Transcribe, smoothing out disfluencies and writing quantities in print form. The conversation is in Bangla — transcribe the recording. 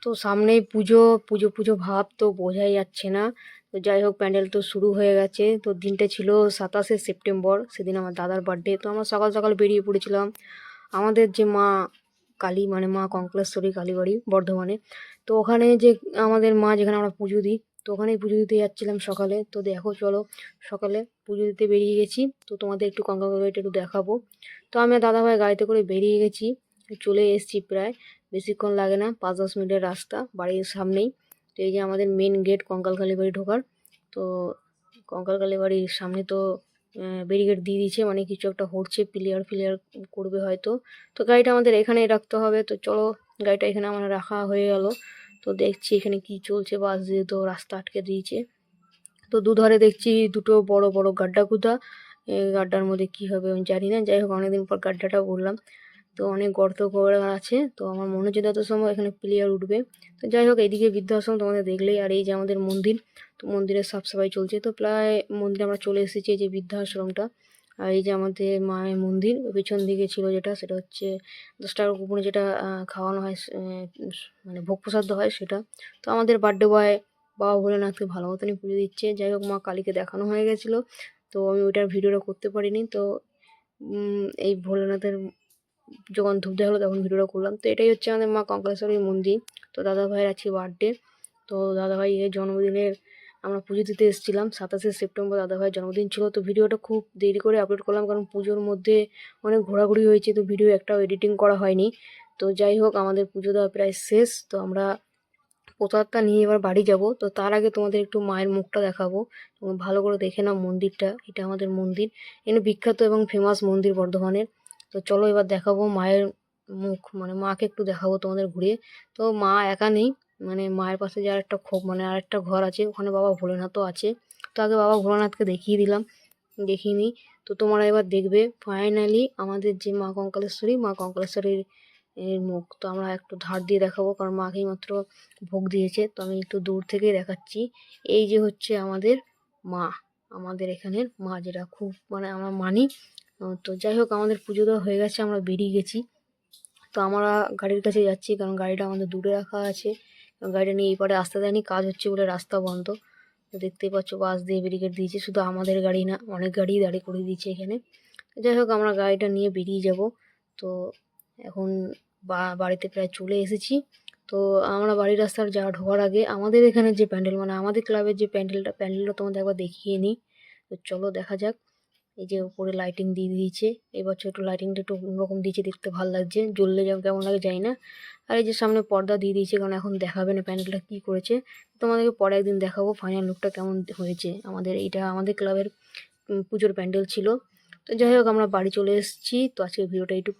তো সামনেই পুজো, পুজো পুজো ভাব তো বোঝাই যাচ্ছে না। তো যাই হোক, প্যান্ডেল তো শুরু হয়ে গেছে। তো দিনটা ছিল 27শে সেপ্টেম্বর, সেদিন আমার দাদার বার্থডে। তো আমরা সকাল সকাল বেরিয়ে পড়েছিলাম আমাদের যে মা কালী, মানে মা কঙ্কলেশ্বরী কালীবাড়ি বর্ধমানে। তো ওখানে যে আমাদের মা, যেখানে আমরা পুজো দিই, তো ওখানেই পুজো দিতে যাচ্ছিলাম সকালে। তো দেখো চলো, সকালে পুজো দিতে বেরিয়ে গেছি। তো তোমাদের একটু কঙ্কালবাড়িটা একটু দেখাবো। তো আমি আর দাদাভাই গাড়িতে করে বেরিয়ে গেছি, চলে এসেছি প্রায়। বেশিক্ষণ লাগে না, 5-10 মিনিটের রাস্তা বাড়ির সামনেই। তো এই যে আমাদের মেন গেট কঙ্কালকালী বাড়ি ঢোকার। তো কঙ্কালকালী বাড়ির সামনে তো ব্যারিকেড দিয়ে দিয়েছে, মানে কিছু একটা হচ্ছে, প্লেয়ার ফিলিয়ার করবে হয়তো। তো গাড়িটা আমাদের এখানেই রাখতে হবে। তো চলো, গাড়িটা এখানে আমার রাখা হয়ে গেল। তো দেখছি এখানে কি চলছে, বাস দিয়ে তো রাস্তা আটকে দিয়েছে। তো দুধারে দেখছি দুটো বড় বড় গাড্ডা গুদা। এই গাড্ডার মধ্যে কি হবে আমি জানি না। যাই হোক, অনেকদিন পর গাড্ডাটা বললাম। তো অনেক গর্ত করা আছে। তো আমার মনে হচ্ছে যত সময় এখানে প্লেয়ার উঠবে। তো যাই হোক, এইদিকে বৃদ্ধাশ্রম তোমাদের দেখলেই। আর এই যে আমাদের মন্দির, তো মন্দিরের সাফ সাফাই চলছে। তো প্রায় মন্দিরে আমরা চলে এসেছি, এই যে বৃদ্ধাশ্রমটা। আর এই যে আমাদের মায়ের মন্দির, পেছন দিকে ছিল যেটা, সেটা হচ্ছে 10 টাকার কুপনে যেটা খাওয়ানো হয়, মানে ভোগ প্রসাদ হয় সেটা। তো আমাদের বার্থডে বয় বাবা ভোলেনাথকে ভালো মতনই পুজো দিচ্ছে। যাই হোক, মা কালীকে দেখানো হয়ে গেছিলো, তো আমি ওইটার ভিডিওটা করতে পারিনি। তো এই ভোলেনাথের যখন ধূপ দেওয়া হলো তখন ভিডিওটা করলাম। তো এটাই হচ্ছে আমাদের মা কঙ্কালেশ্বরীর মন্দির। তো দাদা ভাইয়ের আজকে বার্থডে। তো দাদা ভাইয়ের জন্মদিনের আমরা পুজো দিতে এসেছিলাম। 27শে সেপ্টেম্বর দাদা ভাইয়ের জন্মদিন ছিল। তো ভিডিওটা খুব দেরি করে আপলোড করলাম, কারণ পুজোর মধ্যে অনেক ঘোরাঘুরি হয়েছে, তো ভিডিও একটাও এডিটিং করা হয়নি। তো যাই হোক, আমাদের পুজো দেওয়া প্রায় শেষ। তো আমরা প্রসাদটা নিয়ে এবার বাড়ি যাব। তো তার আগে তোমাদের একটু মায়ের মুখটা দেখাবো। তোমরা ভালো করে দেখে নাও মন্দিরটা, এটা আমাদের মন্দির। এখানে বিখ্যাত এবং ফেমাস মন্দির বর্ধমানের। তো চলো এবার দেখাবো মায়ের মুখ, মানে মাকে একটু দেখাবো তোমাদের ঘুরিয়ে। তো মা একা নেই, মানে মায়ের পাশে যে আরেকটা মানে আরেকটা ঘর আছে, ওখানে বাবা ভোলেনাথও আছে। তো আগে বাবা ভোলেনাথকে দেখিয়ে দিলাম, দেখিয়ে নিই। তো তোমরা এবার দেখবে ফাইনালি আমাদের যে মা কঙ্কালেশ্বরী, মা কঙ্কালেশ্বরীর এর মুখ। তো আমরা একটু ধার দিয়ে দেখাবো, কারণ মাকেই মাত্র ভোগ দিয়েছে। তো আমি একটু দূর থেকেই দেখাচ্ছি। এই যে হচ্ছে আমাদের মা, আমাদের এখানের মা, যেটা খুব মানে আমরা মানি। তো যাই হোক, আমাদের পুজো দেওয়া হয়ে গেছে, আমরা বেরিয়ে গেছি। তো আমরা গাড়ির কাছে যাচ্ছি, কারণ গাড়িটা আমাদের দূরে রাখা আছে। কারণ গাড়িটা নিয়ে এই পারে আসতে দেয়নি, কাজ হচ্ছে বলে রাস্তা বন্ধ। তো দেখতেই পাচ্ছ বাস দিয়ে ব্যারিকেড দিয়েছে, শুধু আমাদের গাড়ি না, অনেক গাড়ি দাঁড়িয়ে করে দিয়েছে এখানে। যাই হোক, আমরা গাড়িটা নিয়ে বেরিয়ে যাব। তো এখন বাড়িতে প্রায় চলে এসেছি। তো আমরা বাড়ির রাস্তার ঢোকার আগে আমাদের এখানে যে প্যান্ডেল, মানে আমাদের ক্লাবের যে প্যান্ডেলটা তোমাদের একবার দেখিয়ে নিই। তো চলো দেখা যাক। এই যে উপরে লাইটিং দিয়ে দিয়েছে, এবছর একটু লাইটিংটা একটু অন্যরকম দিয়েছে, দেখতে ভালো লাগছে। জ্বললে যেমন কেমন লাগে জানি না। আর এই যে সামনে পর্দা দিয়ে দিয়েছে, কারণ এখন দেখাবে না প্যান্ডেলটা কী করেছে। তোমাদেরকে পরে একদিন দেখাবো ফাইনাল লুকটা কেমন হয়েছে। আমাদের এইটা আমাদের ক্লাবের পুজোর প্যান্ডেল ছিল। তো যাই হোক, আমরা বাড়ি চলে এসেছি। তো আজকের ভিডিওটা এইটুকু।